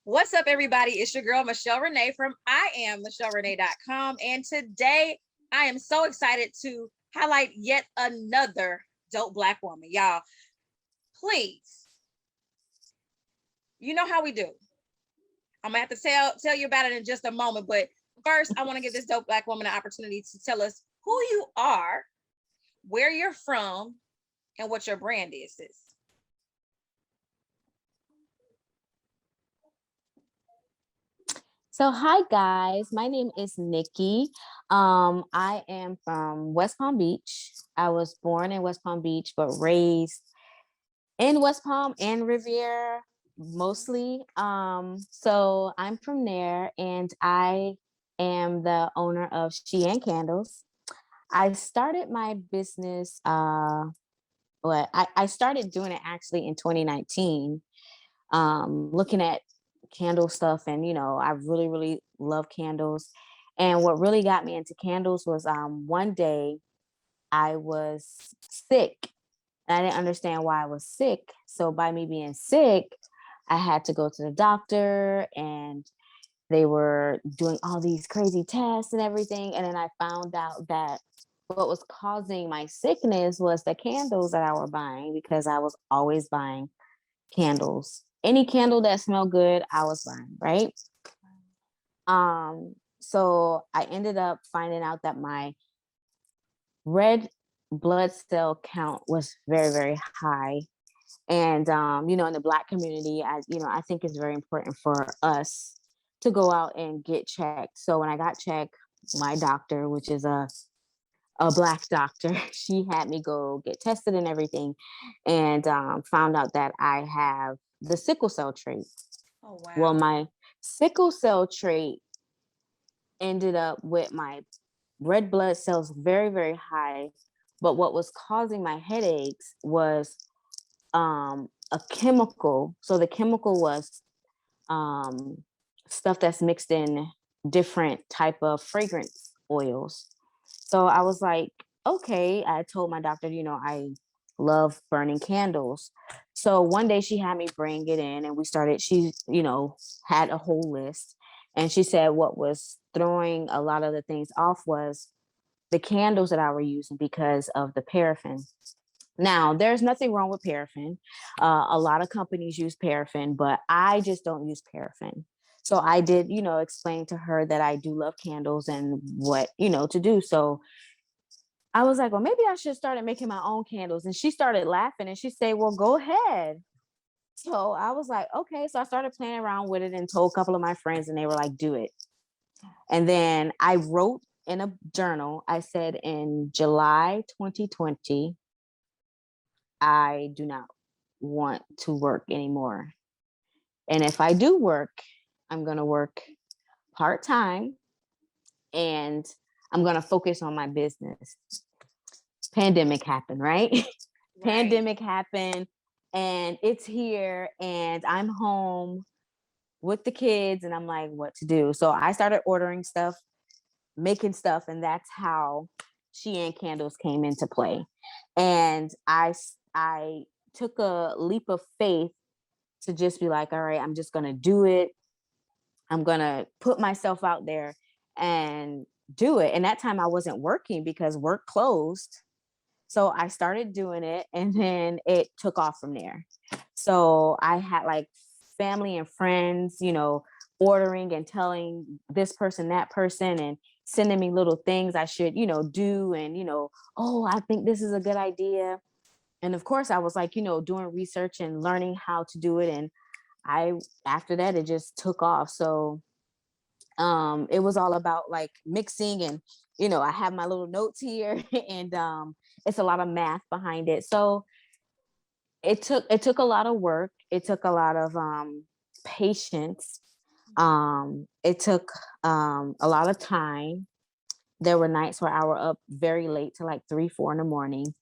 What's up, everybody? It's your girl, Michelle Renee from IamMichelleRenee.com. And today I am so excited to highlight yet another dope Black woman. Y'all, please, you know how we do. I'm gonna have to tell you about it in just a moment. But first, I want to give this dope Black woman an opportunity to tell us who you are, where you're from, and what your brand is, sis. So, hi guys, my name is Nikki. I am from West Palm Beach. I was born in West Palm Beach, but raised in West Palm and Riviera mostly. So I'm from there, and I am the owner of Sheeann Candles. I started my business. I started doing it actually in 2019. Looking at candle stuff, and I really love candles. And what really got me into candles was one day I was sick, and I didn't understand why I was sick. So by me being sick, I had to go to the doctor, and they were doing all these crazy tests and everything. And then I found out that what was causing my sickness was the candles that I were buying, because I was always buying candles. Any candle that smelled good, I was buying, right? So I ended up finding out that my red blood cell count was very high. And in the Black community, I think it's very important for us to go out and get checked. So when I got checked, my doctor, which is a Black doctor, she had me go get tested and everything, and found out that I have the sickle cell trait. Oh, Well, wow. my sickle cell trait ended up with my red blood cells very high, but what was causing my headaches was a chemical. So the chemical was um, stuff that's mixed in different type of fragrance oils. So I was like, okay. I told my doctor, I love burning candles. So one day she had me bring it in, and we started. She, had a whole list, and she said what was throwing a lot of the things off was the candles that I were using because of the paraffin. Now, there's nothing wrong with paraffin. A lot of companies use paraffin, but I just don't use paraffin. So I did, explain to her that I do love candles and what, to do. So I was like, well, maybe I should start making my own candles. And she started laughing, and she said, well, go ahead. So I was like, okay. So I started playing around with it and told a couple of my friends, and they were like, do it. And then I wrote in a journal, I said, in July 2020, I do not want to work anymore. And if I do work, I'm going to work part time, and I'm going to focus on my business. Pandemic happened, right? Right. Pandemic happened, and it's here, and I'm home with the kids, and I'm like, what to do? So I started ordering stuff, making stuff, and that's how Sheeann Candles came into play. And I took a leap of faith to just be like, all right, I'm just gonna do it. I'm gonna put myself out there and do it. And that time I wasn't working because work closed. So I started doing it, and then it took off from there. So I had like family and friends, ordering and telling this person, that person, and sending me little things I should, do. And, oh, I think this is a good idea. And of course, I was like, doing research and learning how to do it. And I, after that, it just took off. So it was all about like mixing, and I have my little notes here, and it's a lot of math behind it. So it took a lot of work. It took a lot of patience. It took a lot of time. There were nights where I were up very late to like 3 4 in the morning,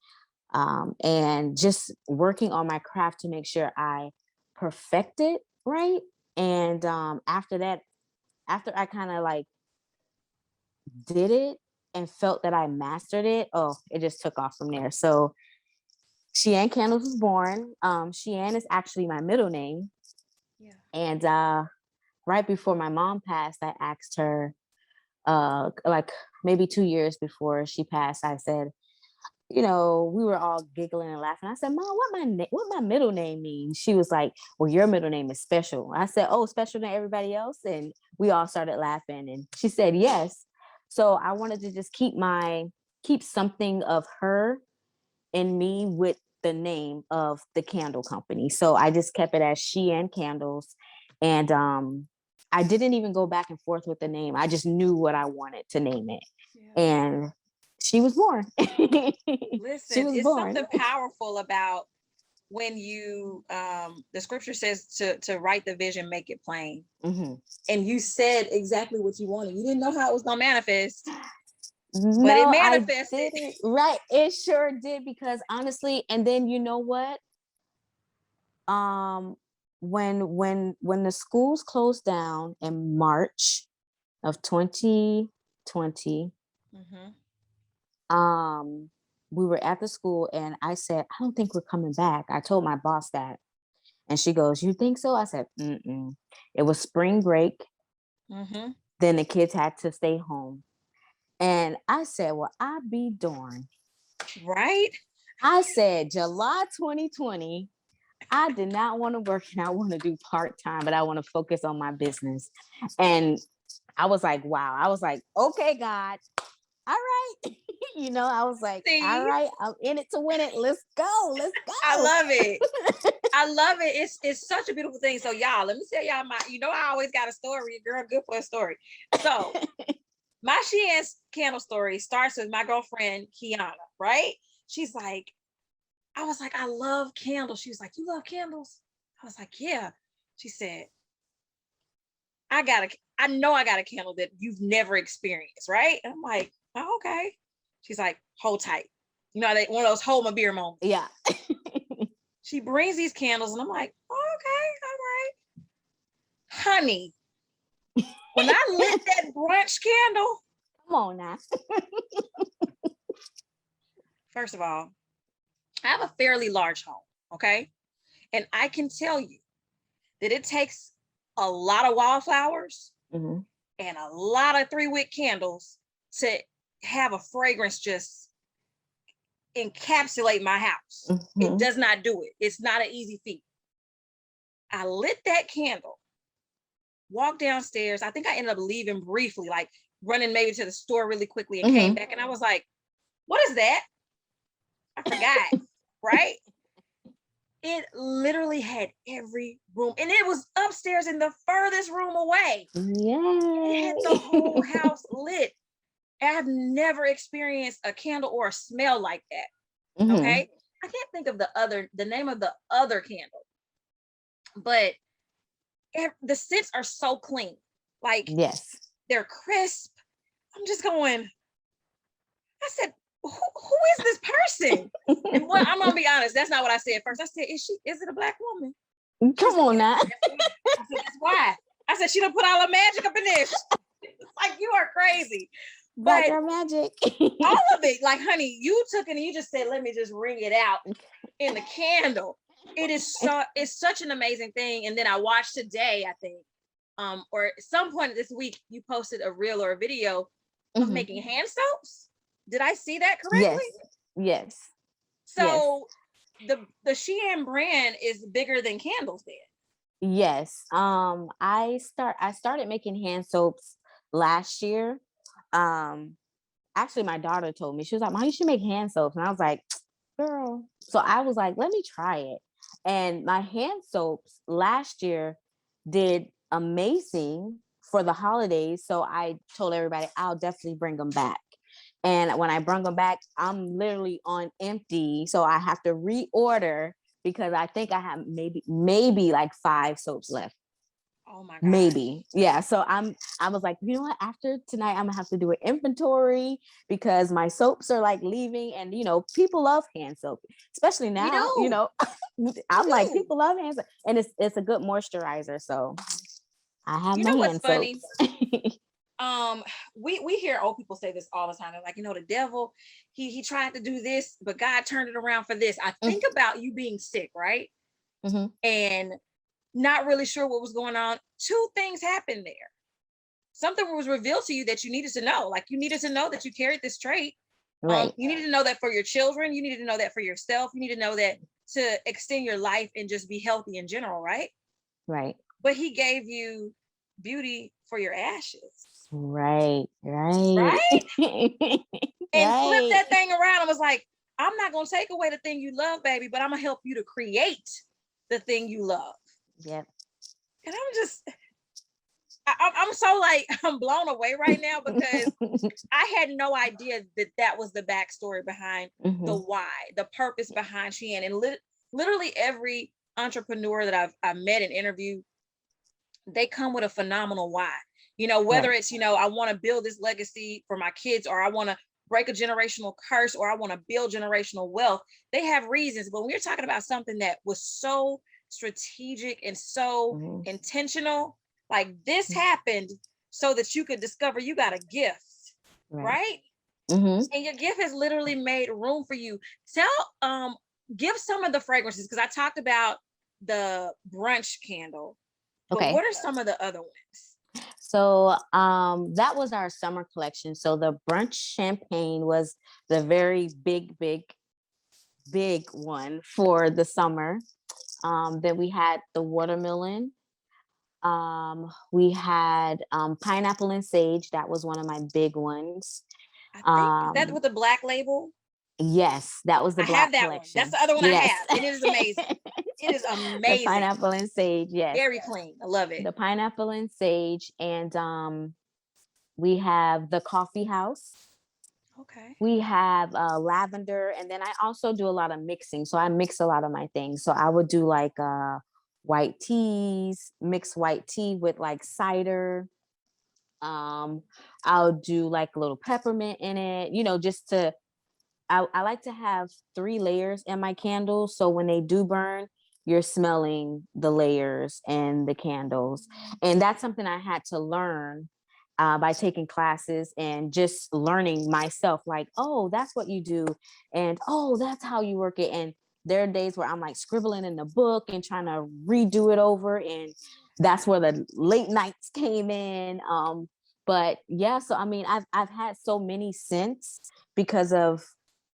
and just working on my craft to make sure I perfect it right. And after that, after I kind of like did it and felt that I mastered it, oh, it just took off from there. So Sheeann Candles was born. Sheeann is actually my middle name. Yeah. And right before my mom passed, I asked her, like maybe 2 years before she passed, I said, we were all giggling and laughing. I said, Mom, what my middle name means? She was like, well, your middle name is special. I said, oh, special than everybody else? And we all started laughing. And she said, yes. So I wanted to just keep something of her in me with the name of the candle company. So I just kept it as Sheeann Candles. And I didn't even go back and forth with the name. I just knew what I wanted to name it. Yeah. And she was born. Listen, it's born. something powerful about when you the scripture says to write the vision, make it plain. Mm-hmm. And you said exactly what you wanted. You didn't know how it was gonna manifest. No, but it manifested. I didn't. Right. It sure did, because honestly, and then you know what? When the schools closed down in March of 2020, Mm-hmm. we were at the school and I said, I don't think we're coming back. I told my boss that. And she goes, you think so? I said, mm-mm. It was spring break. Mm-hmm. Then the kids had to stay home. And I said, well, I be darned. Right? I said, July 2020, I did not want to work and I want to do part-time, but I want to focus on my business. And I was like, wow. I was like, okay, God, all right. I was like, all right, I'm in it to win it. Let's go. Let's go. I love it. I love it. It's such a beautiful thing. So y'all, let me tell y'all I always got a story. Girl, good for a story. So my Sheeann candle story starts with my girlfriend, Kiana, right? She's like, I was like, I love candles. She was like, you love candles? I was like, yeah. She said, I know I got a candle that you've never experienced, right? And I'm like, oh, okay. She's like, hold tight. One of those hold my beer moments. Yeah. She brings these candles and I'm like, oh, okay, all right. Honey, when I lit that brunch candle. Come on now. First of all, I have a fairly large home, okay? And I can tell you that it takes a lot of wildflowers mm-hmm. and a lot of 3-wick candles to have a fragrance just encapsulate my house. Mm-hmm. It does not do it. It's not an easy feat. I lit that candle, walked downstairs. I think I ended up leaving briefly, like running maybe to the store really quickly and mm-hmm. came back. And I was like, what is that? I forgot, right? It literally had every room, and it was upstairs in the furthest room away. Yeah, it had the whole house lit. I've never experienced a candle or a smell like that. mm-hmm. Okay, I can't think of the name of the other candle, but the scents are so clean. Like, yes, they're crisp. I'm just going. I said, who is this person? And I'm gonna be honest, that's not what I said first. I said, is it a Black woman? Come on now. I said, that's why. I said, she done put all the magic up in this. Like, you are crazy. Black girl magic. All of it. Like, honey, you took it and you just said, let me just ring it out in the candle. It's such an amazing thing. And then I watched today, I think, or at some point this week, you posted a reel or a video of mm-hmm. making hand soaps. Did I see that correctly? Yes. So yes. The Sheeann brand is bigger than candles then. Yes. I started making hand soaps last year. Actually my daughter told me, she was like, Mom, you should make hand soaps. And I was like, girl. So I was like, let me try it. And my hand soaps last year did amazing for the holidays. So I told everybody I'll definitely bring them back. And when I bring them back, I'm literally on empty. So I have to reorder because I think I have maybe like 5 soaps left. Oh my God. Maybe. Yeah. So I was like, you know what? After tonight, I'm gonna have to do an inventory because my soaps are like leaving, and people love hand soap, especially now. I'm like, people love hand soap, and it's a good moisturizer. So I have my hand soaps. We hear old people say this all the time. They're like, the devil, he tried to do this, but God turned it around for this. I think about you being sick, right? Mm-hmm. And not really sure what was going on. Two things happened there. Something was revealed to you that you needed to know. Like, you needed to know that you carried this trait. Right. You needed to know that for your children. You needed to know that for yourself. You need to know that to extend your life and just be healthy in general, right? Right. But he gave you beauty for your ashes. Right. Right? And flipped Right. that thing around and was like, I'm not going to take away the thing you love, baby, but I'm going to help you to create the thing you love. Yep. And I'm just, I'm so like, I'm blown away right now because I had no idea that that was the backstory behind the why, the purpose behind Sheeann. And literally every entrepreneur that I've met and interviewed, they come with a phenomenal why. You know, whether Right. it's, you know, I want to build this legacy for my kids, or I want to break a generational curse, or I want to build generational wealth. They have reasons. But when you're talking about something that was so strategic and so intentional, like this happened so that you could discover you got a gift, right? And your gift has literally made room for you. Give some of the fragrances, because I talked about the brunch candle, but Okay. what are some of the other ones? So that was our summer collection. So the brunch champagne was the very big one for the summer. Then we had the watermelon. We had pineapple and sage. That was one of my big ones. I think, is that with the black label? Yes, that was the I have black that one. That's collection. the other one I Yes. have. And it is amazing. It is The amazing. pineapple and sage. Yes. Very clean. I love it. The pineapple and sage. And we have the coffee house. Okay. We have lavender, and then I also do a lot of mixing. So I mix a lot of my things. So I would do like white teas, mix white tea with like cider. I'll do like a little peppermint in it, you know, just to, I like to have 3 layers in my candles. So when they do burn, you're smelling the layers and the candles. And that's something I had to learn by taking classes and just learning myself, like, oh, that's what you do. And oh, that's how you work it. And there are days where I'm like scribbling in the book and trying to redo it over. And that's where the late nights came in. But yeah, so I mean, I've had so many scents because of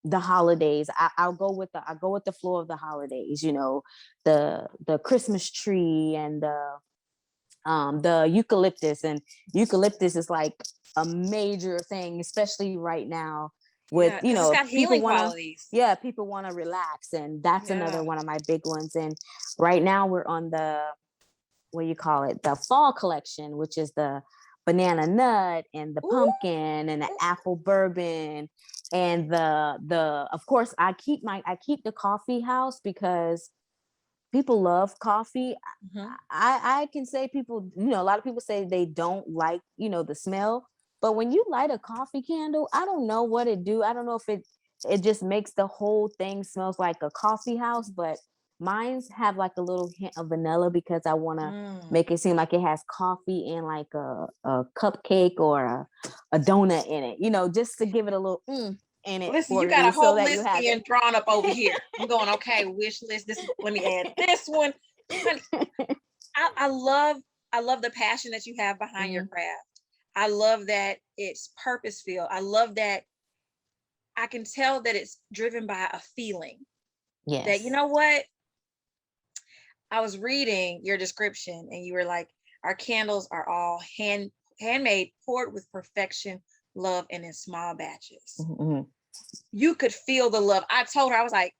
the holidays. I'll go with the flow of the holidays, you know, the Christmas tree and the eucalyptus. And eucalyptus is like a major thing, especially right now with, Yeah, you because it's know, got healing qualities. people want to relax. And that's another Yeah. one of my big ones. And right now we're on the, what do you call it? The fall collection, which is the banana nut and the Ooh. pumpkin and the apple bourbon and the of course I keep the coffee house because people love coffee. I can say people, you know, a lot of people say they don't like, you know, the smell, but when you light a coffee candle, I don't know what it do. I don't know if it just makes the whole thing smells like a coffee house, but mine's have like a little hint of vanilla because I want to make it seem like it has coffee and like a cupcake or a donut in it, you know, just to give it a little in it. Listen, for you got a so whole that you list have being it. drawn up over here. I'm going, okay, wish list. This, let me add this one. Honey, I love the passion that you have behind your craft. I love that it's purpose filled. I love that I can tell that it's driven by a feeling that, you Yes. know what? I was reading your description and you were like, our candles are all handmade, poured with perfection, love, and in small batches. You could feel the love. I told her, I was like,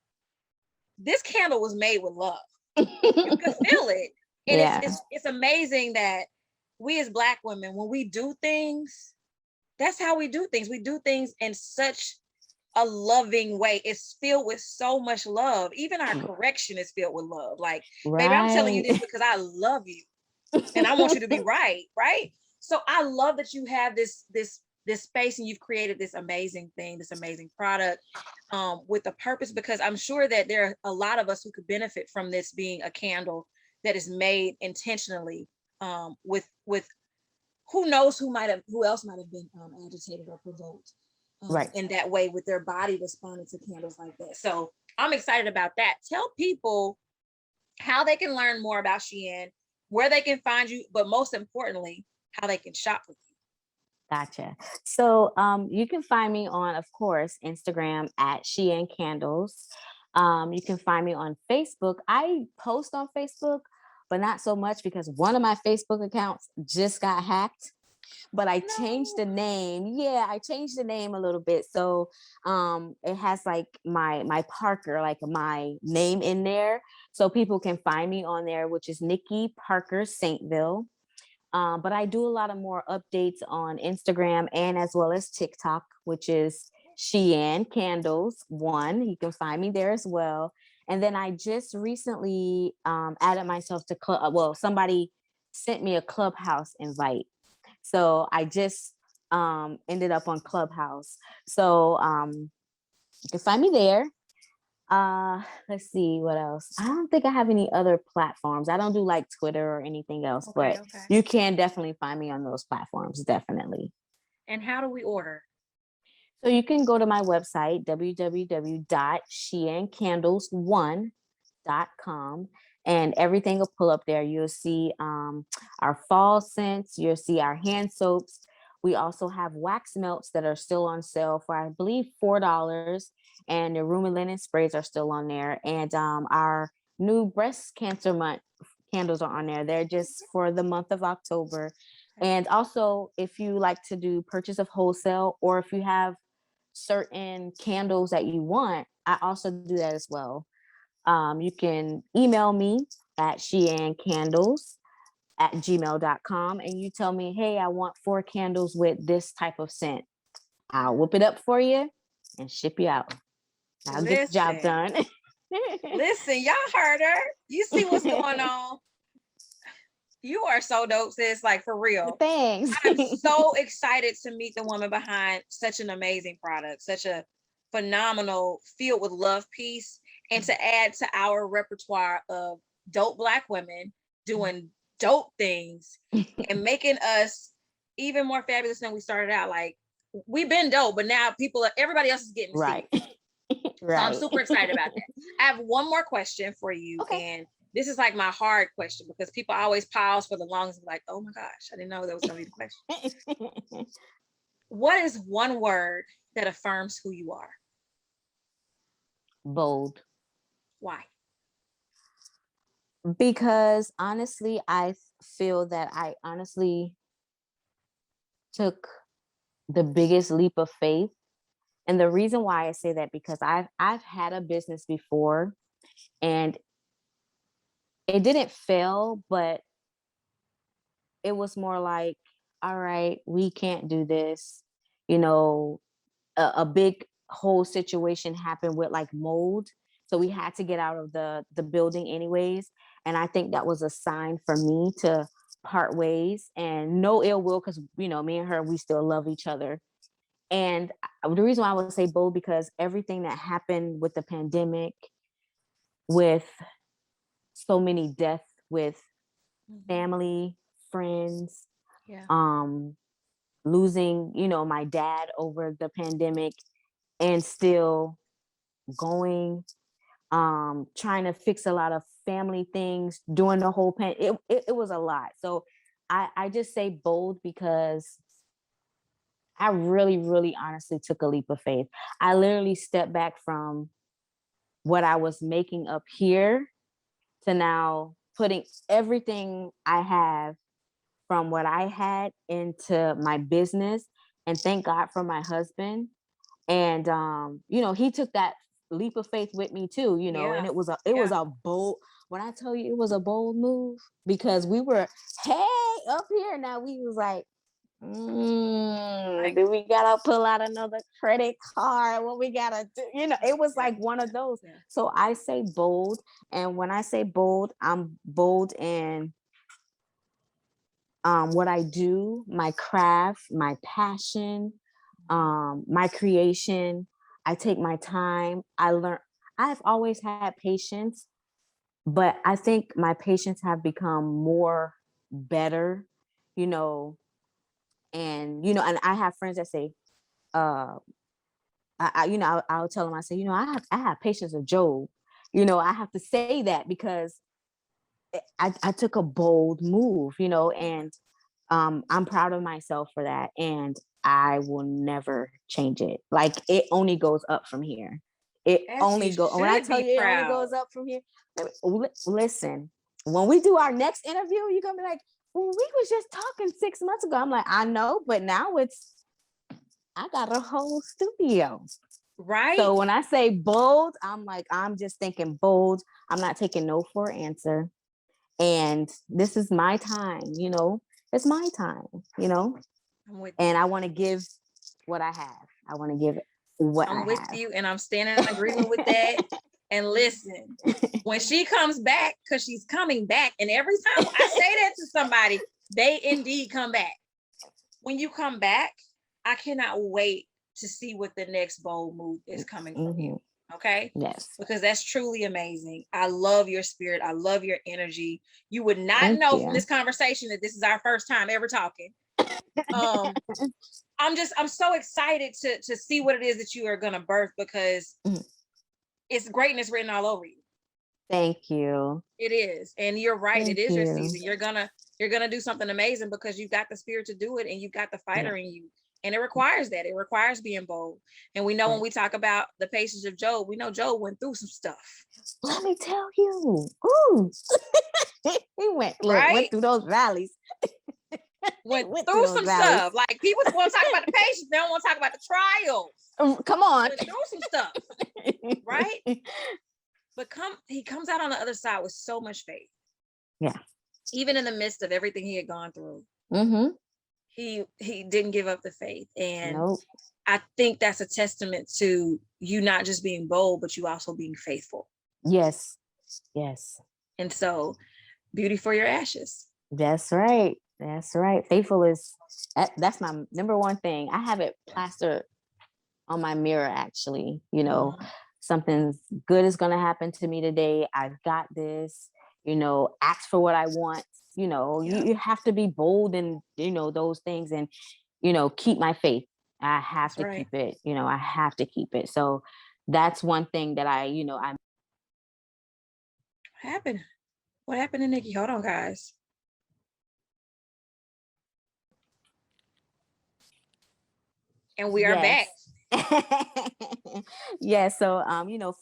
this candle was made with love. You could feel it. And Yeah. it's amazing that we as Black women, when we do things, that's how we do things. We do things in such a loving way. It's filled with so much love. Even our correction is filled with love. Like, baby, I'm telling you this because I love you and I want you to be right, right? So I love that you have this space and you've created this amazing thing, this amazing product with a purpose, because I'm sure that there are a lot of us who could benefit from this being a candle that is made intentionally with who knows who else might have been agitated or provoked Right. in that way with their body responding to candles like that. So I'm excited about that. Tell people how they can learn more about Sheeann, where they can find you, but most importantly, how they can shop with you. Gotcha. So you can find me on, of course, Instagram at Sheeann Candles. You can find me on Facebook. I post on Facebook, but not so much because one of my Facebook accounts just got hacked. But I changed the No. name. Yeah, I changed the name a little bit. So it has like my Parker, like my name in there. So people can find me on there, which is Nikki Parker Saint-Vil. But I do a lot of more updates on Instagram and as well as TikTok, which is Sheeann Candles One. You can find me there as well. And then I just recently added myself to club. Well, somebody sent me a Clubhouse invite, so I just ended up on Clubhouse. So you can find me there. Let's see what else. I don't think I have any other platforms. I don't do like Twitter or anything else, Okay, but okay. you can definitely find me on those platforms, definitely. And how do we order? So you can go to my website, www.sheancandles1.com, and everything will pull up there. You'll see our fall scents, you'll see our hand soaps. We also have wax melts that are still on sale for, I believe, $4, and the room and linen sprays are still on there. And our new breast cancer month candles are on there. They're just for the month of October. Okay. And also, if you like to do purchase of wholesale, or if you have certain candles that you want, I also do that as well. You can email me at sheancandles@gmail.com, and you tell me, hey, I want 4 candles with this type of scent. I'll whip it up for you and ship you out. I'll get the job Listen, done. listen, y'all heard her. You see what's going on. You are so dope, sis. Like for real. Thanks. I'm so excited to meet the woman behind such an amazing product, such a phenomenal, filled with love piece, and to add to our repertoire of dope Black women doing dope things and making us even more fabulous than we started out. Like we've been dope, but now everybody else is getting to see Right. it. So I'm Right. super excited about that. I have one more question for you, Okay. and this is like my hard question because people always pause for the longest, like, oh my gosh, I didn't know that was going to be the question. What is one word that affirms who you are? Bold. Why? Because honestly, I feel that I honestly took the biggest leap of faith. And the reason why I say that, because I've had a business before and it didn't fail, but it was more like, all right, we can't do this. You know, a big whole situation happened with like mold. So we had to get out of the building anyways. And I think that was a sign for me to part ways, and no ill will, because me and her, we still love each other. And the reason why I would say bold, because everything that happened with the pandemic, with so many deaths with family, friends, Yeah. um, losing, my dad over the pandemic, and still going, trying to fix a lot of family things during the whole it was a lot. So I just say bold because I really, really honestly took a leap of faith. I literally stepped back from what I was making up here to now putting everything I have from what I had into my business. And thank God for my husband. And he took that leap of faith with me too, and Yeah. it was a bold, when I tell you, it was a bold move, because we were, hey, up here now, we was like, Like, do we gotta pull out another credit card? What we gotta do? It was like one of those. yeah. So I say bold. And when I say bold, I'm bold in what I do, my craft, my passion, my creation. I take my time. I've always had patience, but I think my patience have become more better, you know, and I have friends that say, uh, I'll tell them, I say, I have patience of Job. I have to say that because I took a bold move, and I'm proud of myself for that. And I will never change it. Like, it only goes up from here. It As you only go when I should tell be you it only proud. goes up from here. Listen, when we do our next interview, you're gonna be like, well, we was just talking 6 months ago. I'm like, I know, but now I got a whole studio. Right? So when I say bold, I'm like, I'm just thinking bold. I'm not taking no for an answer. And this is my time, it's my time, I'm with and you. I want to give what I have. I want to give what I'm I with have. you, and I'm standing in agreement with that. And listen, when she comes back, because she's coming back, and every time I say that to somebody, they indeed come back. When you come back, I cannot wait to see what the next bold move is coming from you. Okay? Yes. Because that's truly amazing. I love your spirit. I love your energy. You would not Thank know you. from this conversation that this is our first time ever talking. I'm so excited to see what it is that you are gonna birth, because it's greatness written all over you. Thank you. It is. And you're right. Thank It is your you. season. You're gonna do something amazing, because you've got the spirit to do it, and you've got the fighter in you. And it requires that. It requires being bold. And we know when we talk about the patience of Job, we know Job went through some stuff. Let me tell you. Ooh. He went through those valleys. Went through some stuff. Like, people want to talk about the patience, they don't want to talk about the trials. Come on. Went through some stuff. Right? But he comes out on the other side with so much faith. Yeah. Even in the midst of everything he had gone through. He didn't give up the faith. And I think that's a testament to you not just being bold, but you also being faithful. Yes. And so, beauty for your ashes. That's right. Faithful that's my number one thing. I have it plastered on my mirror, actually. Something good is going to happen to me today. I've got this. Ask for what I want. You have to be bold and those things, and keep my faith. I have to keep it. I have to keep it. So that's one thing that I What happened to Nikki? Hold on, guys. And we are back. Yeah. So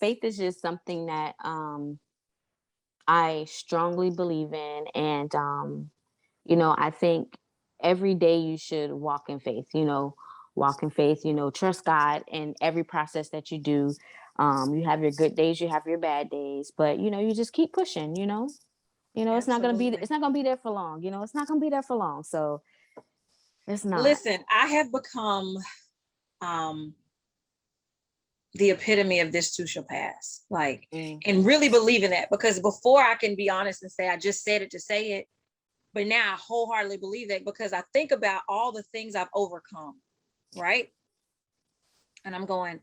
faith is just something that I strongly believe in, and I think every day you should walk in faith. Trust God in every process that you do. You have your good days, you have your bad days, but you just keep pushing. It's not gonna be there for long. It's not gonna be there for long. So it's not. Listen, I have become the epitome of this too shall pass. Like, and really believing that, because before I can be honest and say I just said it to say it, but now I wholeheartedly believe that, because I think about all the things I've overcome, right? And I'm going,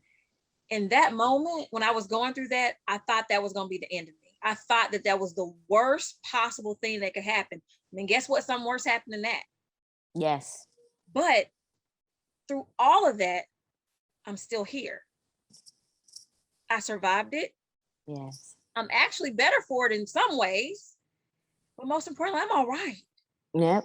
in that moment when I was going through that, I thought that was going to be the end of me. I thought that was the worst possible thing that could happen. I mean, guess what? Something worse happened than that. Yes. But through all of that, I'm still here. I survived it. Yes. I'm actually better for it in some ways, but most importantly, I'm all right. Yep.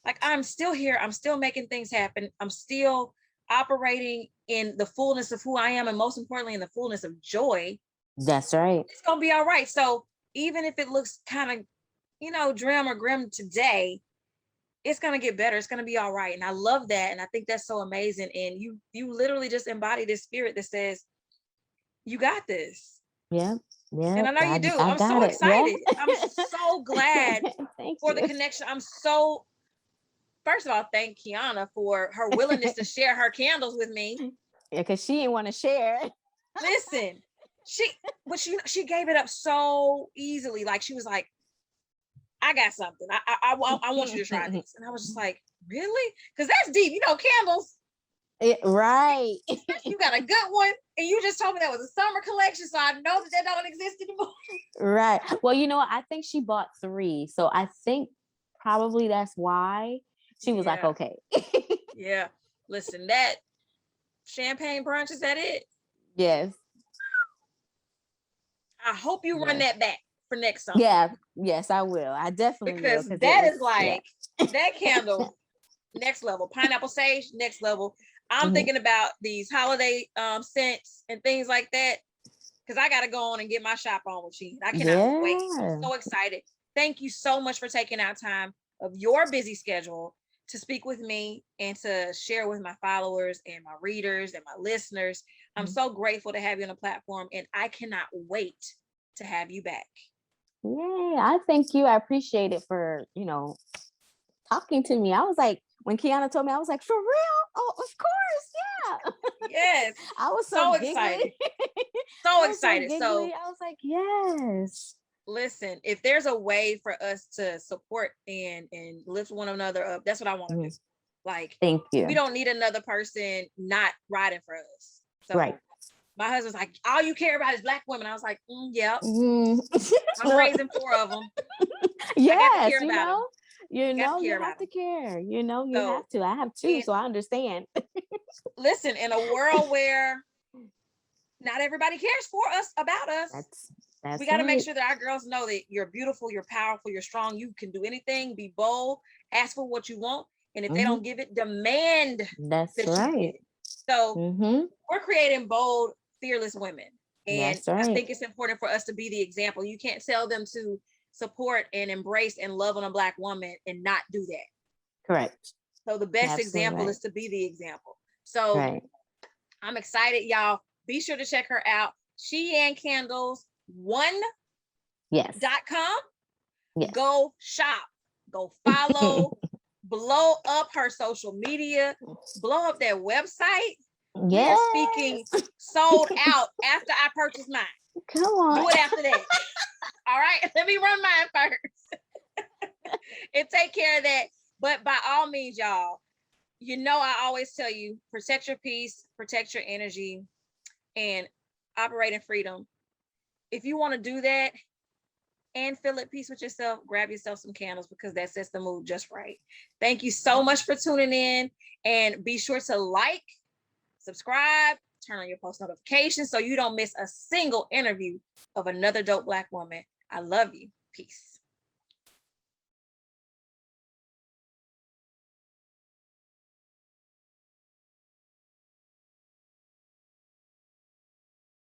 Like, I'm still here. I'm still making things happen. I'm still operating in the fullness of who I am, and most importantly, in the fullness of joy. That's right. It's going to be all right. So even if it looks kind of, grim or grim today, it's going to get better. It's going to be all right. And I love that. And I think that's so amazing. And you literally just embody this spirit that says, you got this. Yeah. And I know you do. I'm so excited. Yeah. I'm so glad for the connection. First of all, thank Kiana for her willingness to share her candles with me. Yeah, because she didn't want to share. Listen, she gave it up so easily. Like, she was like, I got something. I want you to try this. And I was just like, really? Because that's deep. Candles. Right. You got a good one. And you just told me that was a summer collection. So I know that don't exist anymore. Right. Well, I think she bought 3. So I think probably that's why she was like, okay. Yeah. Listen, that champagne brunch, is that it? Yes. I hope you run that back. for next summer. Yeah, yes, I will. I definitely will. Because that is like that candle, next level. Pineapple sage, next level. I'm thinking about these holiday scents and things like that. Because I gotta go on and get my shop on with Sheeann. I cannot wait. I'm so excited. Thank you so much for taking out time of your busy schedule to speak with me and to share with my followers and my readers and my listeners. I'm so grateful to have you on the platform, and I cannot wait to have you back. Yay, I thank you. I appreciate it for, talking to me. I was like, when Kiana told me, I was like, for real? Oh, of course, yeah. Yes. I was so giggly. excited. So excited. So I was like, yes. Listen, if there's a way for us to support and lift one another up, that's what I want to do. Like, thank you. We don't need another person not riding for us. So right. My husband's like, all you care about is Black women. I was like, yep. I'm raising 4 of them. Yes, I got to care about them. You have to care. You have to. I have 2, so I understand. Listen, in a world where not everybody cares for us, about us, we got to make sure that our girls know that you're beautiful, you're powerful, you're strong, you can do anything, be bold, ask for what you want. And if they don't give it, demand that you get it. So we're creating bold, fearless women. And I think it's important for us to be the example. You can't tell them to support and embrace and love on a Black woman and not do that. Correct. So the best example is to be the example. So I'm excited, y'all. Be sure to check her out. Sheeann Candles 1.com. Yes. Go shop. Go follow. Blow up her social media. Blow up their website. We are speaking sold out after I purchased mine. Come on. Do it after that. All right. Let me run mine first. And take care of that. But by all means, y'all, I always tell you, protect your peace, protect your energy, and operate in freedom. If you want to do that and feel at peace with yourself, grab yourself some candles, because that sets the mood just right. Thank you so much for tuning in, and be sure to like, subscribe, turn on your post notifications so you don't miss a single interview of another dope Black woman. I love you. Peace.